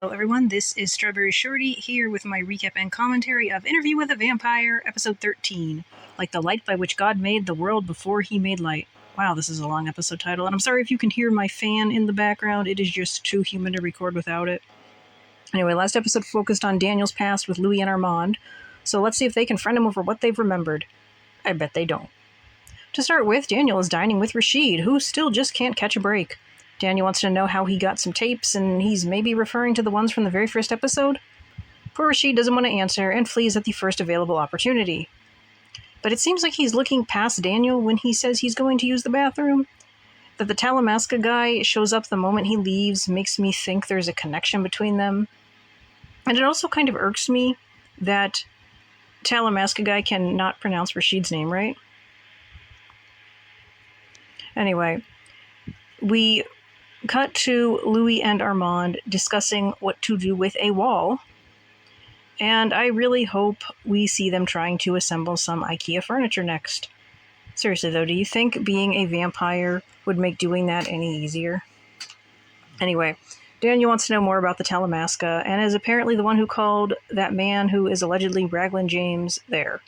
Hello everyone, this is StrawberryShorty here with my recap and commentary of Interview with a Vampire, episode 13, Like the Light by Which God Made the World Before He Made Light. Wow, this is a long episode title, and I'm sorry if you can hear my fan in the background, it is just too humid to record without it. Anyway, last episode focused on Daniel's past with Louis and Armand, so let's see if they confront him over what they've remembered. I bet they don't. To start with, Daniel is dining with Rashid, who still just can't catch a break. Daniel wants to know how he got some tapes, and he's maybe referring to the ones from the very first episode. Poor Rashid doesn't want to answer and flees at the first available opportunity. But it seems like he's looking past Daniel when he says he's going to use the bathroom. That the Talamasca guy shows up the moment he leaves makes me think there's a connection between them. And it also kind of irks me that Talamasca guy cannot pronounce Rashid's name right. Anyway, we cut to Louis and Armand discussing what to do with a wall, and I really hope we see them trying to assemble some IKEA furniture next. Seriously though, do you think being a vampire would make doing that any easier? Anyway, Daniel wants to know more about the Talamasca, and is apparently the one who called that man who is allegedly Raglan James there.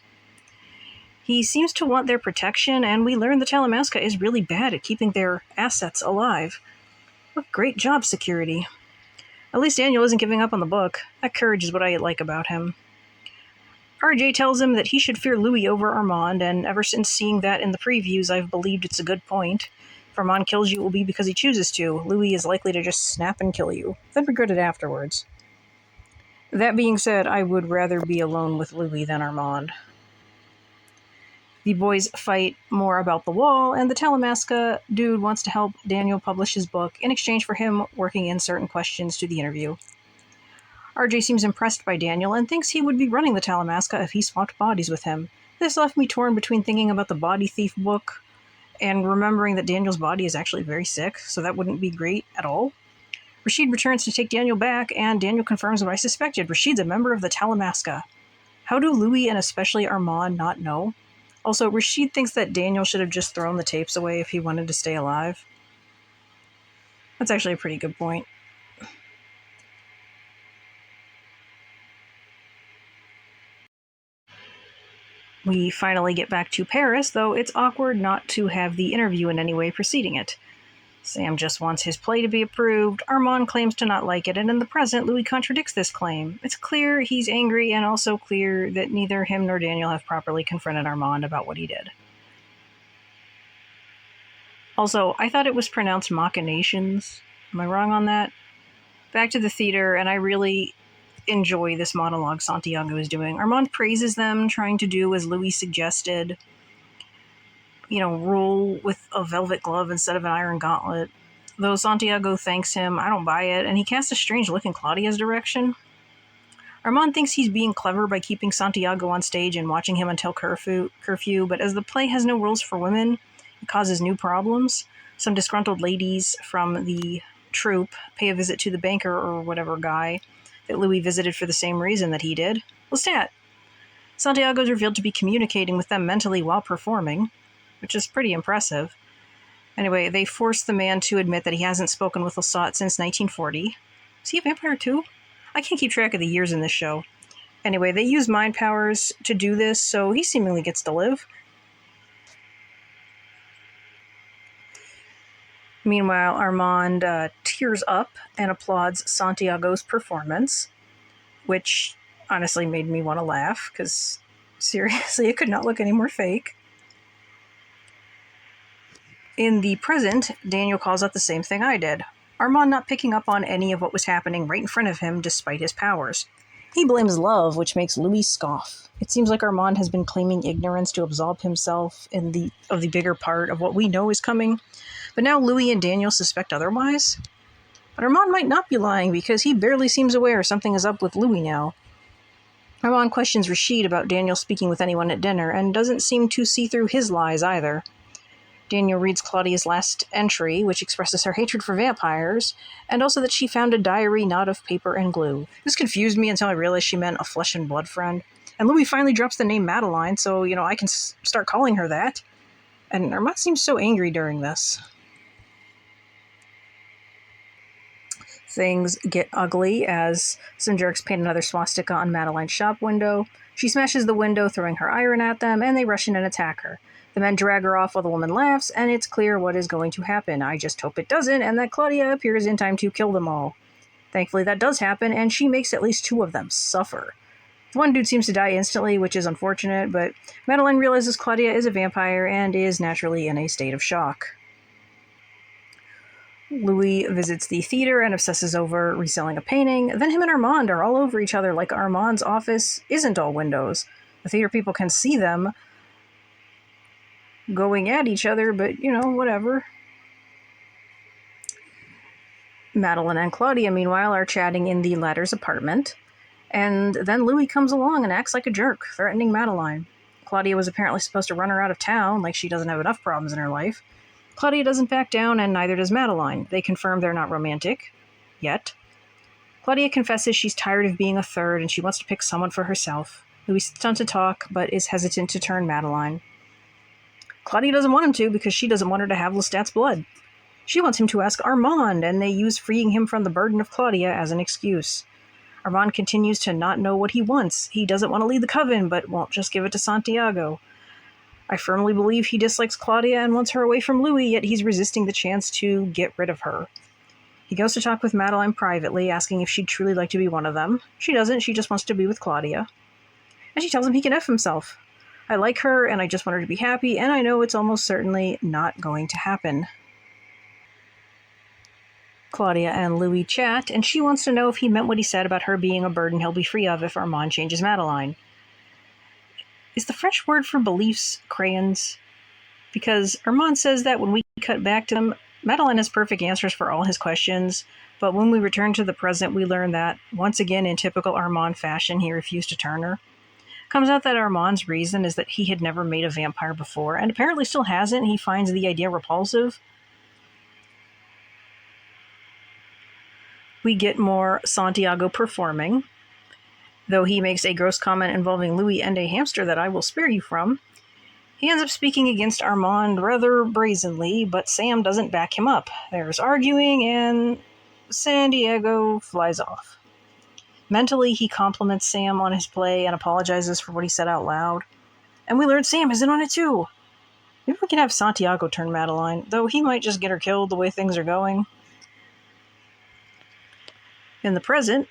He seems to want their protection, and we learn the Talamasca is really bad at keeping their assets alive. What great job security. At least Daniel isn't giving up on the book. That courage is what I like about him. RJ tells him that he should fear Louis over Armand, and ever since seeing that in the previews, I've believed it's a good point. If Armand kills you, it will be because he chooses to. Louis is likely to just snap and kill you, then regret it afterwards. That being said, I would rather be alone with Louis than Armand. The boys fight more about the wall, and the Talamasca dude wants to help Daniel publish his book in exchange for him working in certain questions to the interview. RJ seems impressed by Daniel and thinks he would be running the Talamasca if he swapped bodies with him. This left me torn between thinking about the body thief book and remembering that Daniel's body is actually very sick, so that wouldn't be great at all. Rashid returns to take Daniel back, and Daniel confirms what I suspected. Rashid's a member of the Talamasca. How do Louis and especially Armand not know? Also, Rashid thinks that Daniel should have just thrown the tapes away if he wanted to stay alive. That's actually a pretty good point. We finally get back to Paris, though it's awkward not to have the interview in any way preceding it. Sam just wants his play to be approved, Armand claims to not like it, and in the present, Louis contradicts this claim. It's clear he's angry, and also clear that neither him nor Daniel have properly confronted Armand about what he did. Also, I thought it was pronounced machinations. Am I wrong on that? Back to the theater, and I really enjoy this monologue Santiago is doing. Armand praises them, trying to do as Louis suggested. Rule with a velvet glove instead of an iron gauntlet. Though Santiago thanks him, I don't buy it, and he casts a strange look in Claudia's direction. Armand thinks he's being clever by keeping Santiago on stage and watching him until curfew, but as the play has no rules for women, it causes new problems. Some disgruntled ladies from the troupe pay a visit to the banker or whatever guy that Louis visited for the same reason that he did. Lestat. Santiago is revealed to be communicating with them mentally while performing, which is pretty impressive. Anyway, they force the man to admit that he hasn't spoken with Lestat since 1940. Is he a vampire too? I can't keep track of the years in this show. Anyway, they use mind powers to do this, so he seemingly gets to live. Meanwhile, Armand tears up and applauds Santiago's performance, which honestly made me want to laugh, because seriously, it could not look any more fake. In the present, Daniel calls out the same thing I did. Armand not picking up on any of what was happening right in front of him despite his powers. He blames love, which makes Louis scoff. It seems like Armand has been claiming ignorance to absolve himself of the bigger part of what we know is coming. But now Louis and Daniel suspect otherwise? But Armand might not be lying because he barely seems aware something is up with Louis now. Armand questions Rashid about Daniel speaking with anyone at dinner and doesn't seem to see through his lies either. Daniel reads Claudia's last entry, which expresses her hatred for vampires, and also that she found a diary not of paper and glue. This confused me until I realized she meant a flesh and blood friend. And Louis finally drops the name Madeline, so, I can start calling her that. And Armand seems so angry during this. Things get ugly as some jerks paint another swastika on Madeline's shop window. She smashes the window, throwing her iron at them, and they rush in and attack her. The men drag her off while the woman laughs, and it's clear what is going to happen. I just hope it doesn't, and that Claudia appears in time to kill them all. Thankfully, that does happen, and she makes at least 2 of them suffer. One dude seems to die instantly, which is unfortunate, but Madeline realizes Claudia is a vampire and is naturally in a state of shock. Louis visits the theater and obsesses over reselling a painting. Then him and Armand are all over each other like Armand's office isn't all windows. The theater people can see them going at each other, but, whatever. Madeline and Claudia, meanwhile, are chatting in the latter's apartment. And then Louis comes along and acts like a jerk, threatening Madeline. Claudia was apparently supposed to run her out of town, like she doesn't have enough problems in her life. Claudia doesn't back down, and neither does Madeline. They confirm they're not romantic. Yet. Claudia confesses she's tired of being a third, and she wants to pick someone for herself. Louis sits down to talk, but is hesitant to turn Madeline. Claudia doesn't want him to, because she doesn't want her to have Lestat's blood. She wants him to ask Armand, and they use freeing him from the burden of Claudia as an excuse. Armand continues to not know what he wants. He doesn't want to lead the coven, but won't just give it to Santiago. I firmly believe he dislikes Claudia and wants her away from Louis, yet he's resisting the chance to get rid of her. He goes to talk with Madeline privately, asking if she'd truly like to be one of them. She doesn't, she just wants to be with Claudia. And she tells him he can F himself. I like her, and I just want her to be happy, and I know it's almost certainly not going to happen. Claudia and Louis chat, and she wants to know if he meant what he said about her being a burden he'll be free of if Armand changes Madeline. Is the French word for beliefs crayons? Because Armand says that when we cut back to them, Madeline has perfect answers for all his questions, but when we return to the present, we learn that, once again in typical Armand fashion, he refused to turn her. Comes out that Armand's reason is that he had never made a vampire before, and apparently still hasn't. He finds the idea repulsive. We get more Santiago performing, though he makes a gross comment involving Louis and a hamster that I will spare you from. He ends up speaking against Armand rather brazenly, but Sam doesn't back him up. There's arguing, and Santiago flies off. Mentally, he compliments Sam on his play and apologizes for what he said out loud. And we learn Sam is in on it too. Maybe we can have Santiago turn Madeline, though he might just get her killed the way things are going. In the present,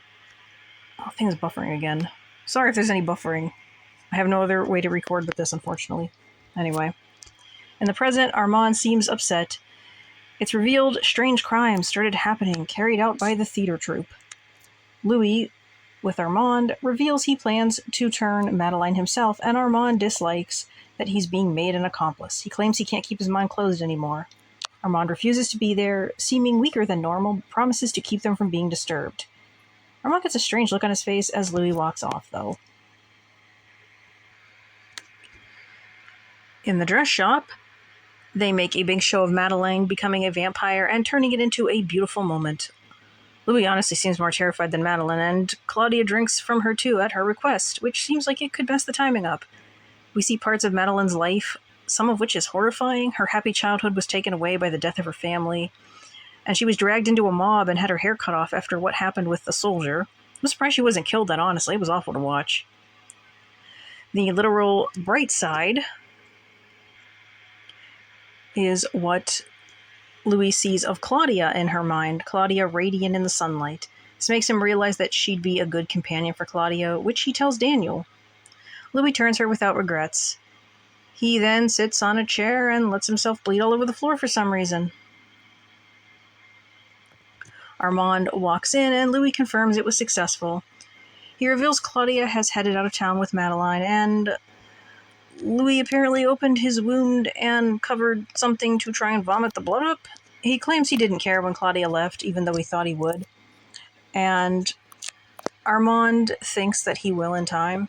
thing's buffering again. Sorry if there's any buffering. I have no other way to record but this, unfortunately. Anyway. In the present, Armand seems upset. It's revealed strange crimes started happening, carried out by the theater troupe. Louis, with Armand, reveals he plans to turn Madeline himself, and Armand dislikes that he's being made an accomplice. He claims he can't keep his mind closed anymore. Armand refuses to be there, seeming weaker than normal, promises to keep them from being disturbed. Armand gets a strange look on his face as Louis walks off, though. In the dress shop, they make a big show of Madeline becoming a vampire and turning it into a beautiful moment. Louis honestly seems more terrified than Madeline, and Claudia drinks from her too at her request, which seems like it could mess the timing up. We see parts of Madeline's life, some of which is horrifying. Her happy childhood was taken away by the death of her family, and she was dragged into a mob and had her hair cut off after what happened with the soldier. I'm surprised she wasn't killed then, honestly. It was awful to watch. The literal bright side is what Louis sees of Claudia in her mind, Claudia radiant in the sunlight. This makes him realize that she'd be a good companion for Claudia, which he tells Daniel. Louis turns her without regrets. He then sits on a chair and lets himself bleed all over the floor for some reason. Armand walks in, and Louis confirms it was successful. He reveals Claudia has headed out of town with Madeline, and Louis apparently opened his wound and covered something to try and vomit the blood up. He claims he didn't care when Claudia left, even though he thought he would. And Armand thinks that he will in time.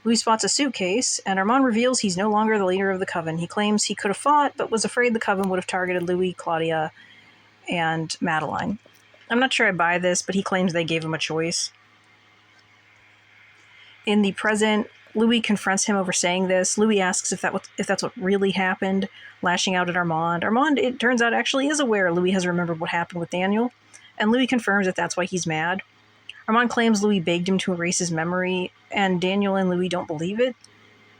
Louis spots a suitcase, and Armand reveals he's no longer the leader of the coven. He claims he could have fought, but was afraid the coven would have targeted Louis, Claudia, and Madeline. I'm not sure I buy this, but he claims they gave him a choice. In the present, Louis confronts him over saying this. Louis asks if that's what really happened, lashing out at Armand. Armand, it turns out, actually is aware Louis has remembered what happened with Daniel. and Louis confirms that that's why he's mad. Armand claims Louis begged him to erase his memory, and Daniel and Louis don't believe it.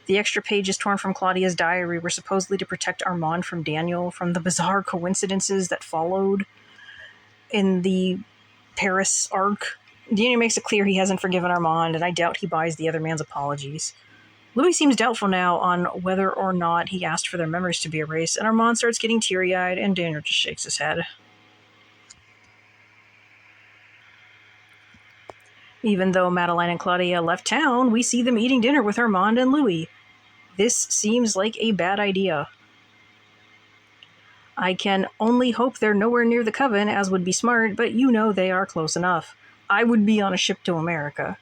The extra pages torn from Claudia's diary were supposedly to protect Armand from Daniel, from the bizarre coincidences that followed in the Paris arc. Daniel makes it clear he hasn't forgiven Armand, and I doubt he buys the other man's apologies. Louis seems doubtful now on whether or not he asked for their memories to be erased, and Armand starts getting teary-eyed, and Daniel just shakes his head. Even though Madeline and Claudia left town, we see them eating dinner with Armand and Louis. This seems like a bad idea. I can only hope they're nowhere near the Coven, as would be smart, but you know they are close enough. I would be on a ship to America.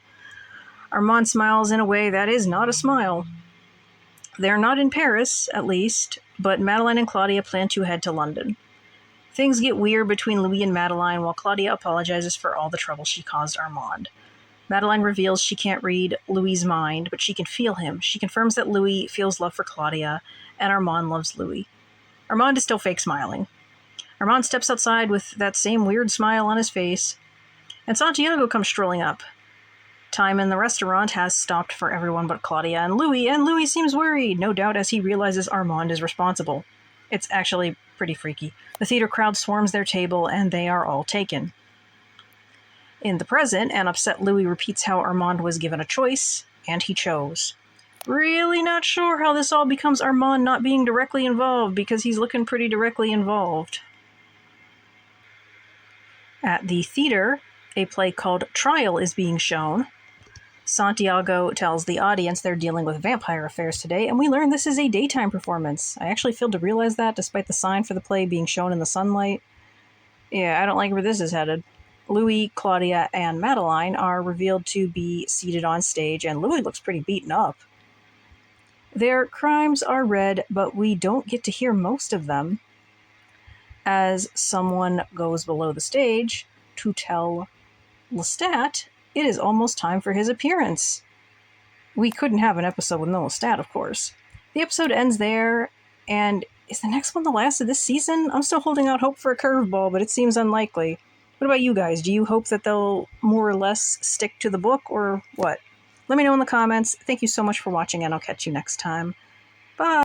Armand smiles in a way that is not a smile. They're not in Paris, at least, but Madeline and Claudia plan to head to London. Things get weird between Louis and Madeline while Claudia apologizes for all the trouble she caused Armand. Madeline reveals she can't read Louis' mind, but she can feel him. She confirms that Louis feels love for Claudia, and Armand loves Louis. Armand is still fake smiling. Armand steps outside with that same weird smile on his face, and Santiago comes strolling up. Time in the restaurant has stopped for everyone but Claudia and Louis seems worried, no doubt as he realizes Armand is responsible. It's actually pretty freaky. The theater crowd swarms their table, and they are all taken. In the present, an upset Louis repeats how Armand was given a choice, and he chose. Really not sure how this all becomes Armand not being directly involved, because he's looking pretty directly involved. At the theater, a play called Trial is being shown. Santiago tells the audience they're dealing with vampire affairs today, and we learn this is a daytime performance. I actually failed to realize that, despite the sign for the play being shown in the sunlight. Yeah, I don't like where this is headed. Louis, Claudia, and Madeline are revealed to be seated on stage, and Louis looks pretty beaten up. Their crimes are read, but we don't get to hear most of them, as someone goes below the stage to tell Lestat it is almost time for his appearance. We couldn't have an episode with no Lestat, of course. The episode ends there, and is the next one the last of this season? I'm still holding out hope for a curveball, but it seems unlikely. What about you guys? Do you hope that they'll more or less stick to the book, or what? Let me know in the comments. Thank you so much for watching, and I'll catch you next time. Bye!